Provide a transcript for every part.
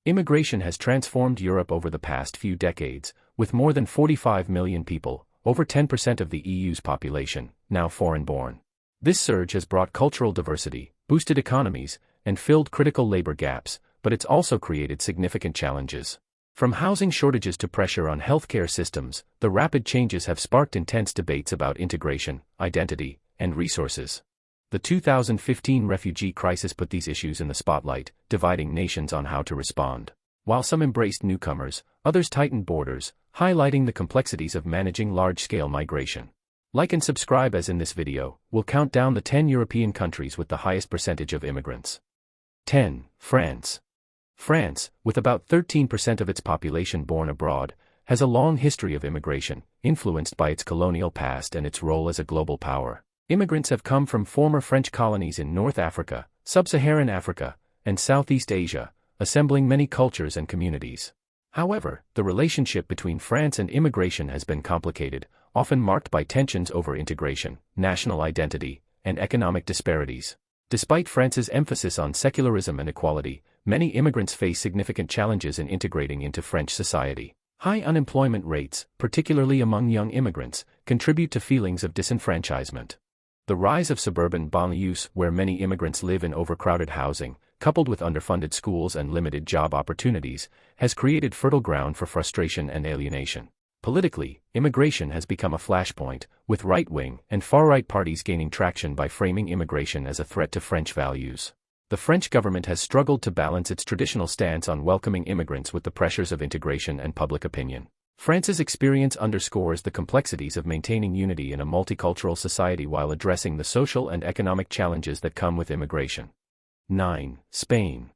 Immigration has transformed Europe over the past few decades, with more than 45 million people, over 10% of the EU's population, now foreign-born. This surge has brought cultural diversity, boosted economies, and filled critical labor gaps, but it's also created significant challenges. From housing shortages to pressure on healthcare systems, the rapid changes have sparked intense debates about integration, identity, and resources. The 2015 refugee crisis put these issues in the spotlight, dividing nations on how to respond. While some embraced newcomers, others tightened borders, highlighting the complexities of managing large-scale migration. Like and subscribe as in this video, we'll count down the 10 European countries with the highest percentage of immigrants. 10. France. France, with about 13% of its population born abroad, has a long history of immigration, influenced by its colonial past and its role as a global power. Immigrants have come from former French colonies in North Africa, Sub-Saharan Africa, and Southeast Asia, assembling many cultures and communities. However, the relationship between France and immigration has been complicated, often marked by tensions over integration, national identity, and economic disparities. Despite France's emphasis on secularism and equality, many immigrants face significant challenges in integrating into French society. High unemployment rates, particularly among young immigrants, contribute to feelings of disenfranchisement. The rise of suburban banlieues, where many immigrants live in overcrowded housing, coupled with underfunded schools and limited job opportunities, has created fertile ground for frustration and alienation. Politically, immigration has become a flashpoint, with right-wing and far-right parties gaining traction by framing immigration as a threat to French values. The French government has struggled to balance its traditional stance on welcoming immigrants with the pressures of integration and public opinion. France's experience underscores the complexities of maintaining unity in a multicultural society while addressing the social and economic challenges that come with immigration. 9. Spain.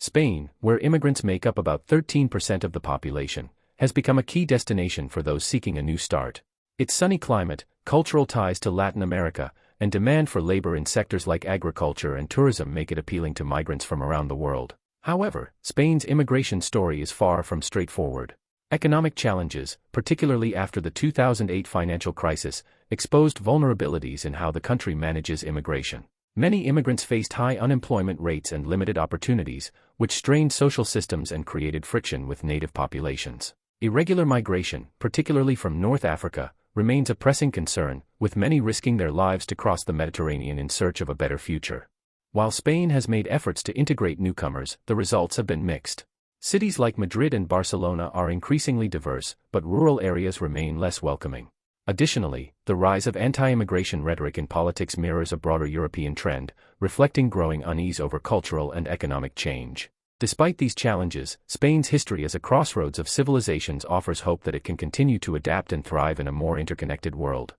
Spain, where immigrants make up about 13% of the population, has become a key destination for those seeking a new start. Its sunny climate, cultural ties to Latin America, and demand for labor in sectors like agriculture and tourism make it appealing to migrants from around the world. However, Spain's immigration story is far from straightforward. Economic challenges, particularly after the 2008 financial crisis, exposed vulnerabilities in how the country manages immigration. Many immigrants faced high unemployment rates and limited opportunities, which strained social systems and created friction with native populations. Irregular migration, particularly from North Africa, remains a pressing concern, with many risking their lives to cross the Mediterranean in search of a better future. While Spain has made efforts to integrate newcomers, the results have been mixed. Cities like Madrid and Barcelona are increasingly diverse, but rural areas remain less welcoming. Additionally, the rise of anti-immigration rhetoric in politics mirrors a broader European trend, reflecting growing unease over cultural and economic change. Despite these challenges, Spain's history as a crossroads of civilizations offers hope that it can continue to adapt and thrive in a more interconnected world.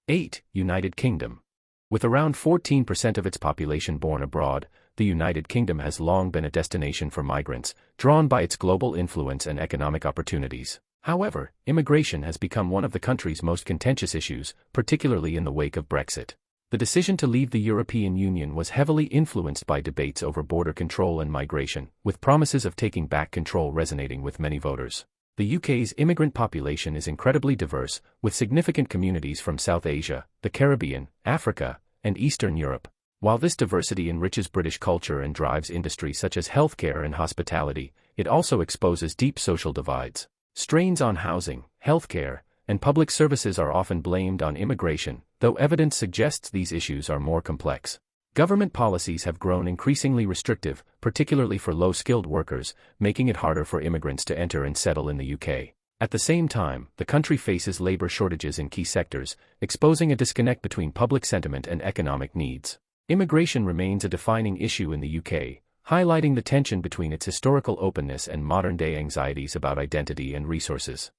8. United Kingdom. With around 14% of its population born abroad, the United Kingdom has long been a destination for migrants, drawn by its global influence and economic opportunities. However, immigration has become one of the country's most contentious issues, particularly in the wake of Brexit. The decision to leave the European Union was heavily influenced by debates over border control and migration, with promises of taking back control resonating with many voters. The UK's immigrant population is incredibly diverse, with significant communities from South Asia, the Caribbean, Africa, and Eastern Europe. While this diversity enriches British culture and drives industries such as healthcare and hospitality, it also exposes deep social divides. Strains on housing, healthcare, and public services are often blamed on immigration, though evidence suggests these issues are more complex. Government policies have grown increasingly restrictive, particularly for low-skilled workers, making it harder for immigrants to enter and settle in the UK. At the same time, the country faces labor shortages in key sectors, exposing a disconnect between public sentiment and economic needs. Immigration remains a defining issue in the UK, highlighting the tension between its historical openness and modern-day anxieties about identity and resources.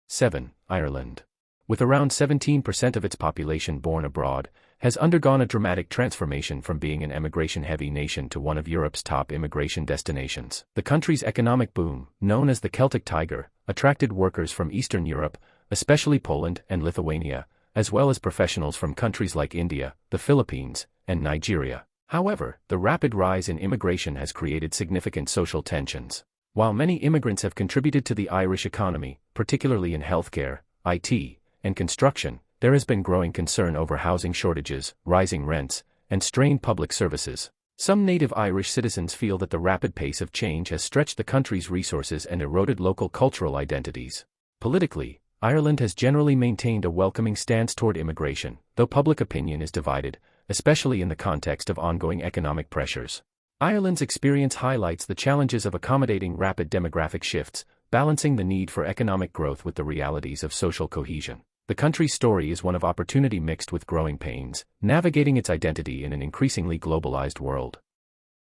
7. Ireland. With around 17% of its population born abroad, has undergone a dramatic transformation from being an emigration-heavy nation to one of Europe's top immigration destinations. The country's economic boom, known as the Celtic Tiger, attracted workers from Eastern Europe, especially Poland and Lithuania, as well as professionals from countries like India, the Philippines, and Nigeria. However, the rapid rise in immigration has created significant social tensions. While many immigrants have contributed to the Irish economy, particularly in healthcare, IT, and construction, there has been growing concern over housing shortages, rising rents, and strained public services. Some native Irish citizens feel that the rapid pace of change has stretched the country's resources and eroded local cultural identities. Politically, Ireland has generally maintained a welcoming stance toward immigration, though public opinion is divided, especially in the context of ongoing economic pressures. Ireland's experience highlights the challenges of accommodating rapid demographic shifts, balancing the need for economic growth with the realities of social cohesion. The country's story is one of opportunity mixed with growing pains, navigating its identity in an increasingly globalized world.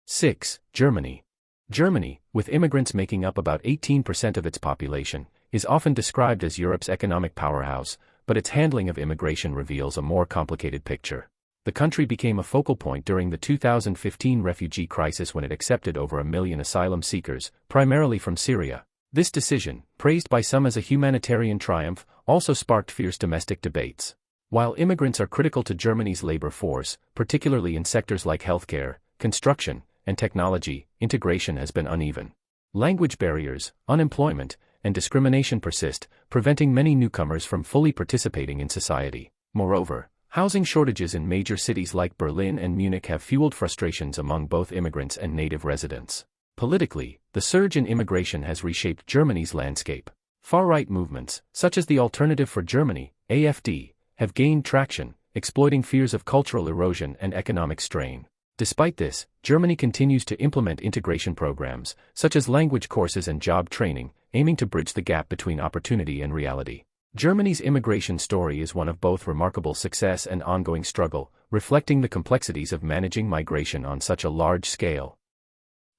6. Germany. Germany, with immigrants making up about 18% of its population, is often described as Europe's economic powerhouse, but its handling of immigration reveals a more complicated picture. The country became a focal point during the 2015 refugee crisis when it accepted over 1 million asylum seekers, primarily from Syria. This decision, praised by some as a humanitarian triumph, also sparked fierce domestic debates. While immigrants are critical to Germany's labor force, particularly in sectors like healthcare, construction, and technology, integration has been uneven. Language barriers, unemployment, and discrimination persist, preventing many newcomers from fully participating in society. Moreover, housing shortages in major cities like Berlin and Munich have fueled frustrations among both immigrants and native residents. Politically, the surge in immigration has reshaped Germany's landscape. Far-right movements, such as the Alternative for Germany, AfD, have gained traction, exploiting fears of cultural erosion and economic strain. Despite this, Germany continues to implement integration programs, such as language courses and job training, aiming to bridge the gap between opportunity and reality. Germany's immigration story is one of both remarkable success and ongoing struggle, reflecting the complexities of managing migration on such a large scale.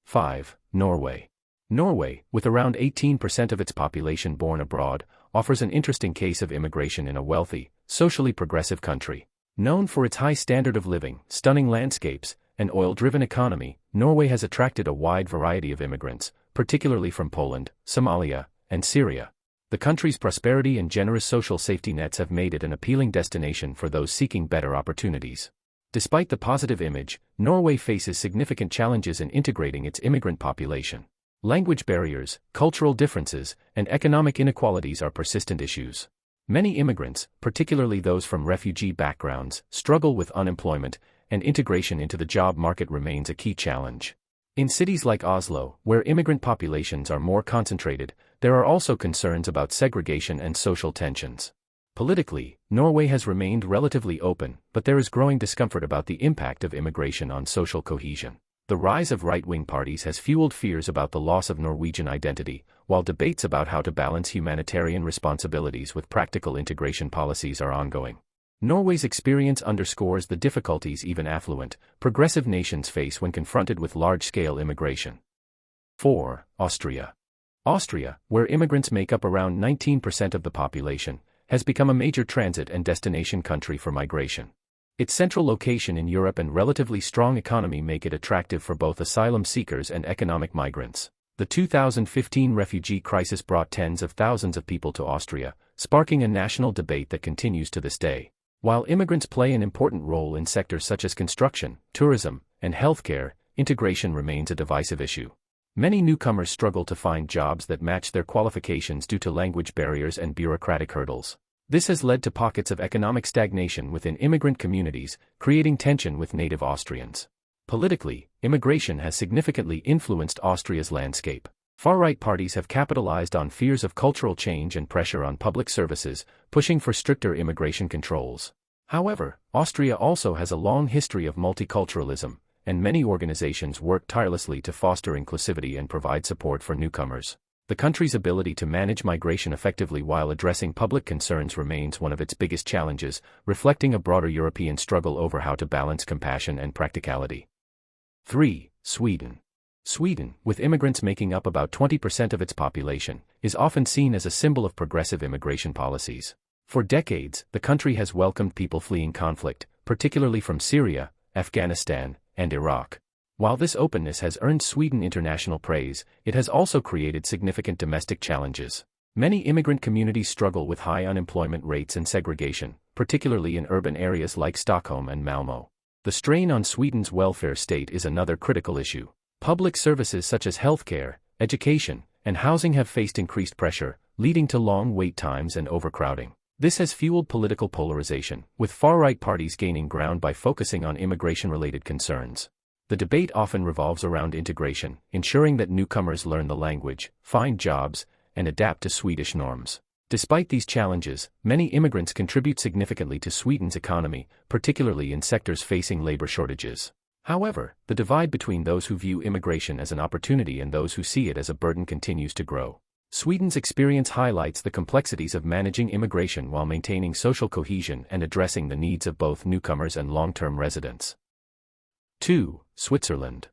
5. Norway. Norway, with around 18% of its population born abroad, offers an interesting case of immigration in a wealthy, socially progressive country. Known for its high standard of living, stunning landscapes, and oil-driven economy, Norway has attracted a wide variety of immigrants, particularly from Poland, Somalia, and Syria. The country's prosperity and generous social safety nets have made it an appealing destination for those seeking better opportunities. Despite the positive image, Norway faces significant challenges in integrating its immigrant population. Language barriers, cultural differences, and economic inequalities are persistent issues. Many immigrants, particularly those from refugee backgrounds, struggle with unemployment, and integration into the job market remains a key challenge. In cities like Oslo, where immigrant populations are more concentrated, there are also concerns about segregation and social tensions. Politically, Norway has remained relatively open, but there is growing discomfort about the impact of immigration on social cohesion. The rise of right-wing parties has fueled fears about the loss of Norwegian identity, while debates about how to balance humanitarian responsibilities with practical integration policies are ongoing. Norway's experience underscores the difficulties even affluent, progressive nations face when confronted with large-scale immigration. 4. Austria. Austria, where immigrants make up around 19% of the population, has become a major transit and destination country for migration. Its central location in Europe and relatively strong economy make it attractive for both asylum seekers and economic migrants. The 2015 refugee crisis brought tens of thousands of people to Austria, sparking a national debate that continues to this day. While immigrants play an important role in sectors such as construction, tourism, and healthcare, integration remains a divisive issue. Many newcomers struggle to find jobs that match their qualifications due to language barriers and bureaucratic hurdles. This has led to pockets of economic stagnation within immigrant communities, creating tension with native Austrians. Politically, immigration has significantly influenced Austria's landscape. Far-right parties have capitalized on fears of cultural change and pressure on public services, pushing for stricter immigration controls. However, Austria also has a long history of multiculturalism, and many organizations work tirelessly to foster inclusivity and provide support for newcomers. The country's ability to manage migration effectively while addressing public concerns remains one of its biggest challenges, reflecting a broader European struggle over how to balance compassion and practicality. 3. Sweden. Sweden, with immigrants making up about 20% of its population, is often seen as a symbol of progressive immigration policies. For decades, the country has welcomed people fleeing conflict, particularly from Syria, Afghanistan, and Iraq. While this openness has earned Sweden international praise, it has also created significant domestic challenges. Many immigrant communities struggle with high unemployment rates and segregation, particularly in urban areas like Stockholm and Malmö. The strain on Sweden's welfare state is another critical issue. Public services such as healthcare, education, and housing have faced increased pressure, leading to long wait times and overcrowding. This has fueled political polarization, with far-right parties gaining ground by focusing on immigration-related concerns. the debate often revolves around integration, ensuring that newcomers learn the language, find jobs, and adapt to Swedish norms. Despite these challenges, many immigrants contribute significantly to Sweden's economy, particularly in sectors facing labor shortages. However, the divide between those who view immigration as an opportunity and those who see it as a burden continues to grow. Sweden's experience highlights the complexities of managing immigration while maintaining social cohesion and addressing the needs of both newcomers and long-term residents. 2. Switzerland.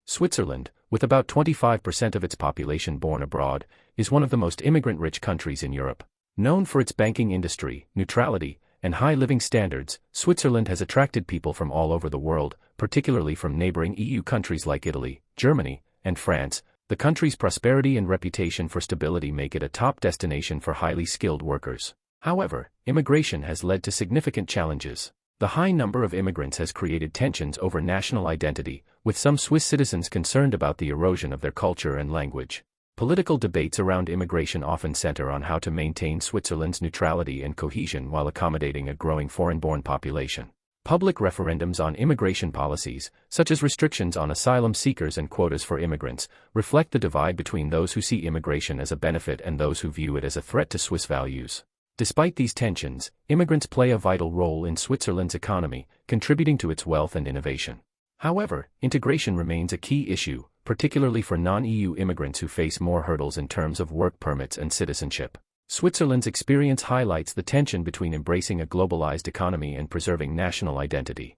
Switzerland, with about 25% of its population born abroad, is one of the most immigrant-rich countries in Europe. Known for its banking industry, neutrality, and high living standards, Switzerland has attracted people from all over the world, particularly from neighboring EU countries like Italy, Germany, and France. The country's prosperity and reputation for stability make it a top destination for highly skilled workers. However, immigration has led to significant challenges. The high number of immigrants has created tensions over national identity, with some Swiss citizens concerned about the erosion of their culture and language. Political debates around immigration often center on how to maintain Switzerland's neutrality and cohesion while accommodating a growing foreign-born population. Public referendums on immigration policies, such as restrictions on asylum seekers and quotas for immigrants, reflect the divide between those who see immigration as a benefit and those who view it as a threat to Swiss values. Despite these tensions, immigrants play a vital role in Switzerland's economy, contributing to its wealth and innovation. However, integration remains a key issue, particularly for non-EU immigrants who face more hurdles in terms of work permits and citizenship. Switzerland's experience highlights the tension between embracing a globalized economy and preserving national identity.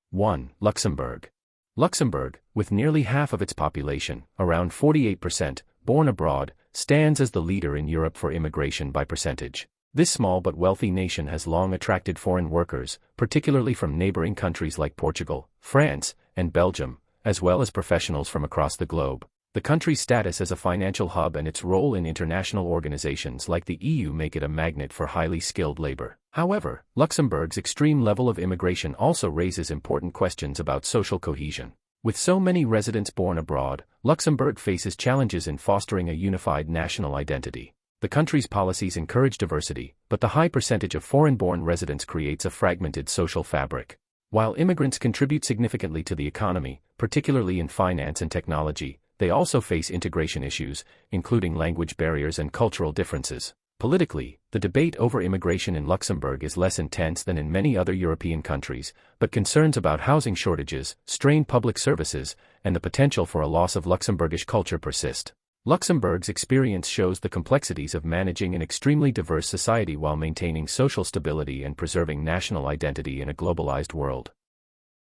1. Luxembourg. Luxembourg, with nearly half of its population, around 48%, born abroad, stands as the leader in Europe for immigration by percentage. This small but wealthy nation has long attracted foreign workers, particularly from neighboring countries like Portugal, France, and Belgium, as well as professionals from across the globe. The country's status as a financial hub and its role in international organizations like the EU make it a magnet for highly skilled labor. However, Luxembourg's extreme level of immigration also raises important questions about social cohesion. With so many residents born abroad, Luxembourg faces challenges in fostering a unified national identity. The country's policies encourage diversity, but the high percentage of foreign-born residents creates a fragmented social fabric. While immigrants contribute significantly to the economy, particularly in finance and technology, they also face integration issues, including language barriers and cultural differences. Politically, the debate over immigration in Luxembourg is less intense than in many other European countries, but concerns about housing shortages, strained public services, and the potential for a loss of Luxembourgish culture persist. Luxembourg's experience shows the complexities of managing an extremely diverse society while maintaining social stability and preserving national identity in a globalized world.